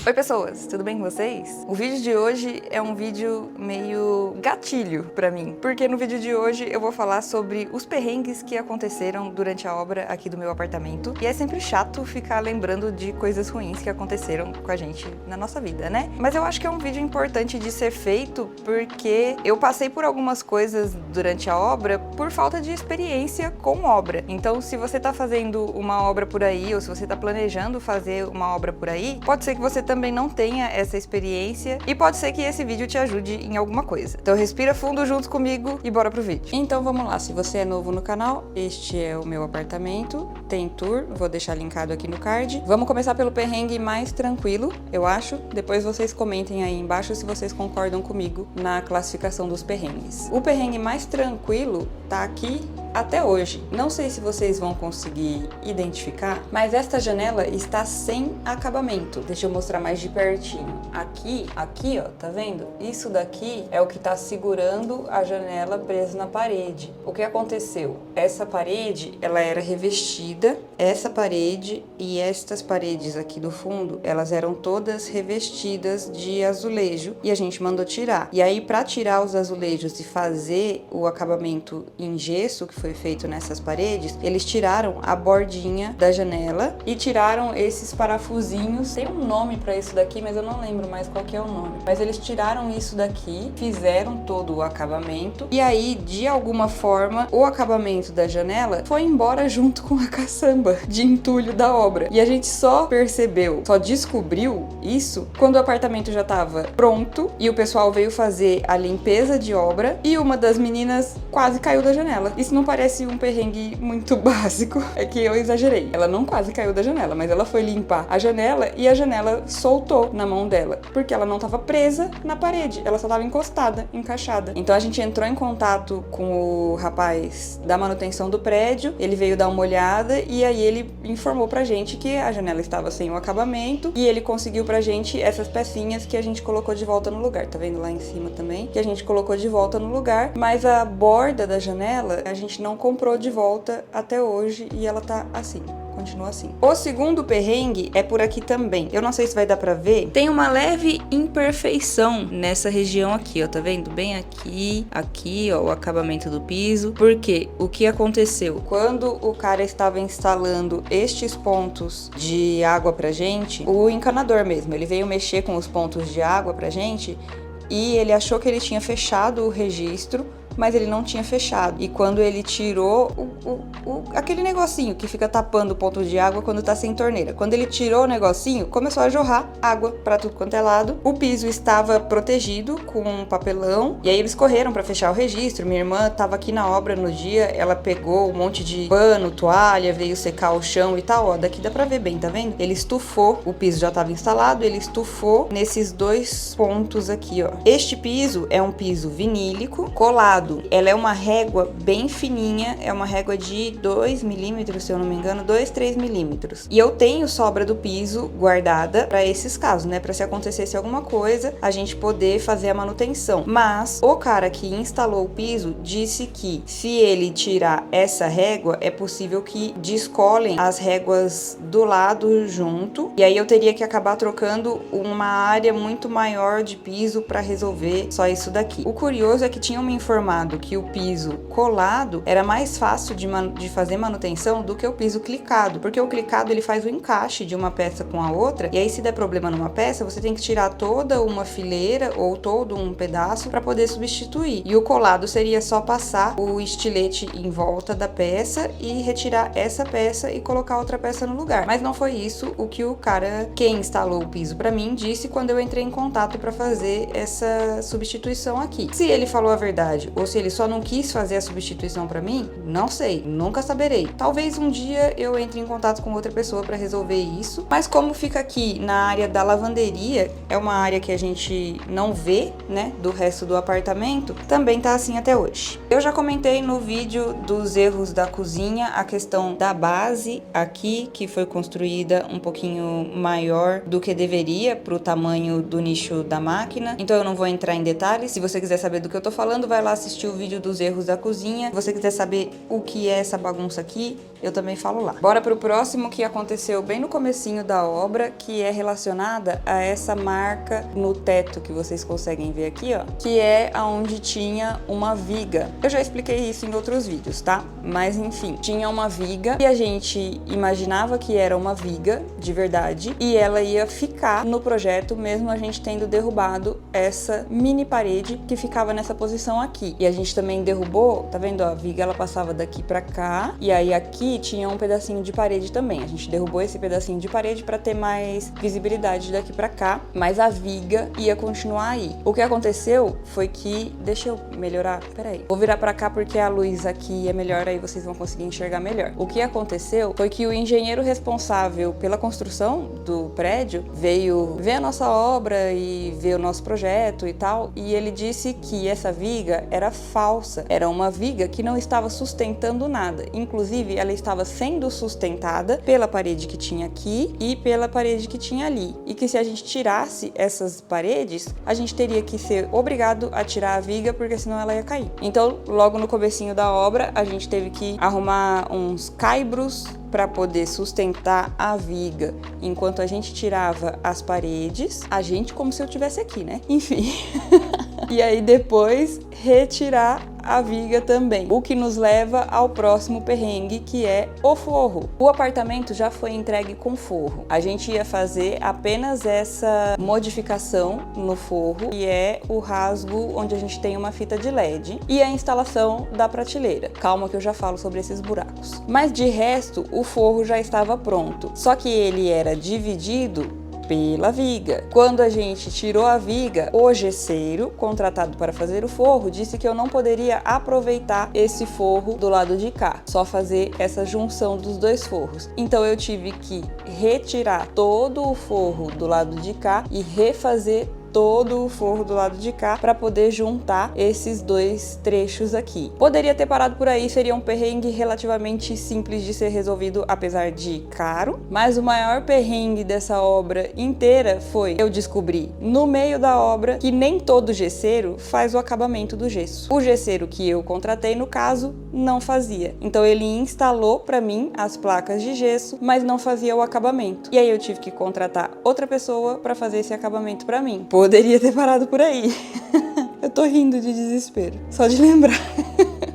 Oi pessoas, tudo bem com vocês? O vídeo de hoje é um vídeo meio gatilho pra mim, porque no vídeo de hoje eu vou falar sobre os perrengues que aconteceram durante a obra aqui do meu apartamento. E é sempre chato ficar lembrando de coisas ruins que aconteceram com a gente na nossa vida, né? Mas eu acho que é um vídeo importante de ser feito porque eu passei por algumas coisas durante a obra por falta de experiência com obra. Então, se você tá fazendo uma obra por aí ou se você tá planejando fazer uma obra por aí, pode ser que você também não tenha essa experiência e pode ser que esse vídeo te ajude em alguma coisa. Então respira fundo junto comigo e bora pro vídeo. Então vamos lá, se você é novo no canal, este é o meu apartamento, tem tour, vou deixar linkado aqui no card. Vamos começar pelo perrengue mais tranquilo, eu acho. Depois vocês comentem aí embaixo se vocês concordam comigo na classificação dos perrengues. O perrengue mais tranquilo tá aqui até hoje. Não sei se vocês vão conseguir identificar, mas esta janela está sem acabamento. Deixa eu mostrar mais de pertinho. Aqui, ó, tá vendo? Isso daqui é o que tá segurando a janela presa na parede. O que aconteceu? Essa parede, ela era revestida, essa parede e estas paredes aqui do fundo, elas eram todas revestidas de azulejo e a gente mandou tirar. E aí, para tirar os azulejos e fazer o acabamento em gesso que foi feito nessas paredes, eles tiraram a bordinha da janela e tiraram esses parafusinhos. Tem um nome para isso daqui, mas eu não lembro mais qual que é o nome. Mas eles tiraram isso daqui, fizeram todo o acabamento e aí, de alguma forma, o acabamento da janela foi embora junto com a caçamba de entulho da obra. E a gente só percebeu, só descobriu isso quando o apartamento já estava pronto e o pessoal veio fazer a limpeza de obra e uma das meninas quase caiu da janela. Isso não parece um perrengue muito básico, é que eu exagerei. Ela não quase caiu da janela, mas ela foi limpar a janela e a janela soltou na mão dela, porque ela não estava presa na parede, ela só estava encostada, encaixada. Então a gente entrou em contato com o rapaz da manutenção do prédio, ele veio dar uma olhada e aí ele informou pra gente que a janela estava sem o acabamento e ele conseguiu pra gente essas pecinhas que a gente colocou de volta no lugar. Tá vendo lá em cima também? Que a gente colocou de volta no lugar, mas a borda da janela a gente não comprou de volta até hoje e ela tá assim. Continua assim. O segundo perrengue é por aqui também. Eu não sei se vai dar pra ver. Tem uma leve imperfeição nessa região aqui, ó. Tá vendo? Bem aqui, ó, o acabamento do piso. Porque o que aconteceu? Quando o cara estava instalando estes pontos de água pra gente, o encanador mesmo, ele veio mexer com os pontos de água pra gente e ele achou que ele tinha fechado o registro, mas ele não tinha fechado. E quando ele tirou aquele negocinho que fica tapando o ponto de água quando tá sem torneira, quando ele tirou o negocinho, começou a jorrar água pra tudo quanto é lado. O piso estava protegido com um papelão, e aí eles correram pra fechar o registro. Minha irmã tava aqui na obra no dia, ela pegou um monte de pano, toalha, veio secar o chão e tal, ó, daqui dá pra ver bem, tá vendo? Ele estufou, o piso já tava instalado, ele estufou nesses dois pontos aqui, ó. Este piso é um piso vinílico, colado. Ela é uma régua bem fininha, é uma régua de 2 milímetros, se eu não me engano, 2, 3 milímetros. E eu tenho sobra do piso guardada para esses casos, né? Para se acontecesse alguma coisa, a gente poder fazer a manutenção. Mas o cara que instalou o piso disse que se ele tirar essa régua, é possível que descolem as réguas do lado junto. E aí eu teria que acabar trocando uma área muito maior de piso para resolver só isso daqui. O curioso é que tinham me informado que o piso colado era mais fácil de fazer manutenção do que o piso clicado, porque o clicado ele faz o encaixe de uma peça com a outra, e aí se der problema numa peça, você tem que tirar toda uma fileira ou todo um pedaço para poder substituir. E o colado seria só passar o estilete em volta da peça e retirar essa peça e colocar outra peça no lugar. Mas não foi isso o que o cara, quem instalou o piso para mim, disse quando eu entrei em contato para fazer essa substituição aqui. Se ele falou a verdade ou se ele só não quis fazer a substituição pra mim, não sei, nunca saberei. Talvez um dia eu entre em contato com outra pessoa pra resolver isso, mas como fica aqui na área da lavanderia, é uma área que a gente não vê, né, do resto do apartamento, também tá assim até hoje. Eu já comentei no vídeo dos erros da cozinha a questão da base aqui, que foi construída um pouquinho maior do que deveria pro tamanho do nicho da máquina, então eu não vou entrar em detalhes. Se você quiser saber do que eu tô falando, vai lá assistir o vídeo dos erros da cozinha. Se você quiser saber o que é essa bagunça aqui, eu também falo lá. Bora pro próximo, que aconteceu bem no comecinho da obra, que é relacionada a essa marca no teto que vocês conseguem ver aqui, ó, que é aonde tinha uma viga. Eu já expliquei isso em outros vídeos, tá? Mas enfim, tinha uma viga e a gente imaginava que era uma viga de verdade e ela ia ficar no projeto mesmo a gente tendo derrubado essa mini parede que ficava nessa posição aqui. E a gente também derrubou, tá vendo? A viga ela passava daqui pra cá e aí aqui tinha um pedacinho de parede também. A gente derrubou esse pedacinho de parede para ter mais visibilidade daqui pra cá, mas a viga ia continuar aí. O que aconteceu foi que, deixa eu melhorar, peraí, vou virar pra cá porque a luz aqui é melhor, aí vocês vão conseguir enxergar melhor. O que aconteceu foi que o engenheiro responsável pela construção do prédio veio ver a nossa obra e ver o nosso projeto e tal, e ele disse que essa viga era falsa, era uma viga que não estava sustentando nada, inclusive ela estava sendo sustentada pela parede que tinha aqui e pela parede que tinha ali, e que se a gente tirasse essas paredes, a gente teria que ser obrigado a tirar a viga, porque senão ela ia cair. Então, logo no comecinho da obra, a gente teve que arrumar uns caibros para poder sustentar a viga, enquanto a gente tirava as paredes, a gente como se eu tivesse aqui, né? Enfim. E aí depois retirar a viga também, o que nos leva ao próximo perrengue, que é o forro. O apartamento já foi entregue com forro. A gente ia fazer apenas essa modificação no forro, que é o rasgo onde a gente tem uma fita de LED, e a instalação da prateleira. Calma que eu já falo sobre esses buracos. Mas de resto, o forro já estava pronto, só que ele era dividido pela viga. Quando a gente tirou a viga, o gesseiro contratado para fazer o forro disse que eu não poderia aproveitar esse forro do lado de cá, só fazer essa junção dos dois forros. Então eu tive que retirar todo o forro do lado de cá e refazer todo o forro do lado de cá para poder juntar esses dois trechos aqui. Poderia ter parado por aí, seria um perrengue relativamente simples de ser resolvido, apesar de caro, mas o maior perrengue dessa obra inteira foi eu descobri no meio da obra que nem todo gesseiro faz o acabamento do gesso. O gesseiro que eu contratei, no caso, não fazia. Então ele instalou para mim as placas de gesso, mas não fazia o acabamento. E aí eu tive que contratar outra pessoa para fazer esse acabamento para mim. Poderia ter parado por aí. Eu tô rindo de desespero, só de lembrar.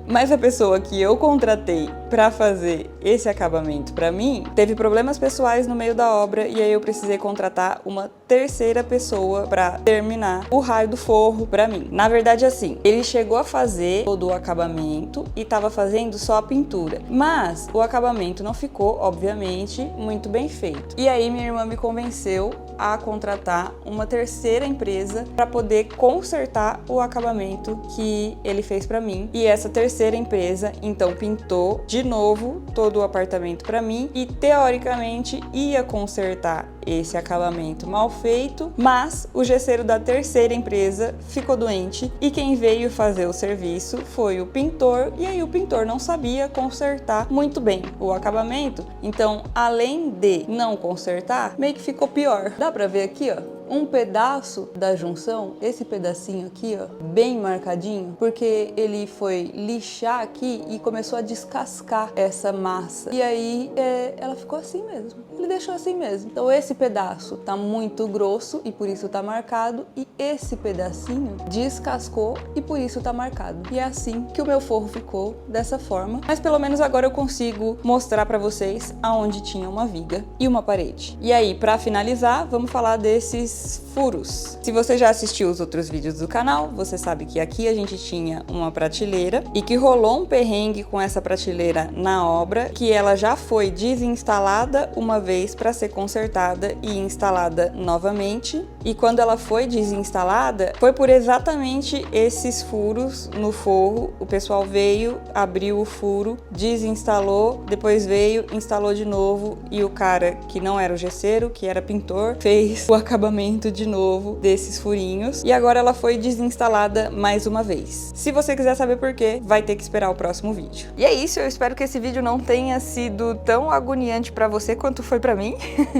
Mas a pessoa que eu contratei para fazer esse acabamento para mim teve problemas pessoais no meio da obra, e aí eu precisei contratar uma terceira pessoa para terminar o raio do forro para mim. Na verdade, assim, ele chegou a fazer todo o acabamento e estava fazendo só a pintura, mas o acabamento não ficou, obviamente, muito bem feito. E aí minha irmã me convenceu a contratar uma terceira empresa para poder consertar o acabamento que ele fez para mim. E essa terceira empresa então pintou de novo todo o apartamento para mim e teoricamente ia consertar esse acabamento mal feito, mas o gesseiro da terceira empresa ficou doente e quem veio fazer o serviço foi o pintor, e aí o pintor não sabia consertar muito bem o acabamento, então além de não consertar, meio que ficou pior. Dá pra ver aqui, ó, um pedaço da junção, esse pedacinho aqui, ó, bem marcadinho, porque ele foi lixar aqui e começou a descascar essa massa. E aí ela ficou assim mesmo. Ele deixou assim mesmo. Então esse pedaço tá muito grosso e por isso tá marcado, e esse pedacinho descascou e por isso tá marcado. E é assim que o meu forro ficou, dessa forma. Mas pelo menos agora eu consigo mostrar pra vocês aonde tinha uma viga e uma parede. E aí, pra finalizar, vamos falar desses furos. Se você já assistiu os outros vídeos do canal, você sabe que aqui a gente tinha uma prateleira e que rolou um perrengue com essa prateleira na obra, que ela já foi desinstalada uma vez para ser consertada e instalada novamente. E quando ela foi desinstalada, foi por exatamente esses furos no forro. O pessoal veio, abriu o furo, desinstalou, depois veio, instalou de novo, e o cara que não era o gesseiro, que era pintor, fez o acabamento de novo desses furinhos, e agora ela foi desinstalada mais uma vez. Se você quiser saber por quê, vai ter que esperar o próximo vídeo. E é isso, eu espero que esse vídeo não tenha sido tão agoniante pra você quanto foi pra mim,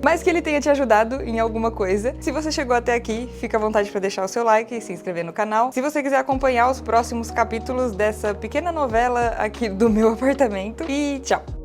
mas que ele tenha te ajudado em alguma coisa. Se você chegou até aqui, fica à vontade pra deixar o seu like e se inscrever no canal. Se você quiser acompanhar os próximos capítulos dessa pequena novela aqui do meu apartamento, e tchau!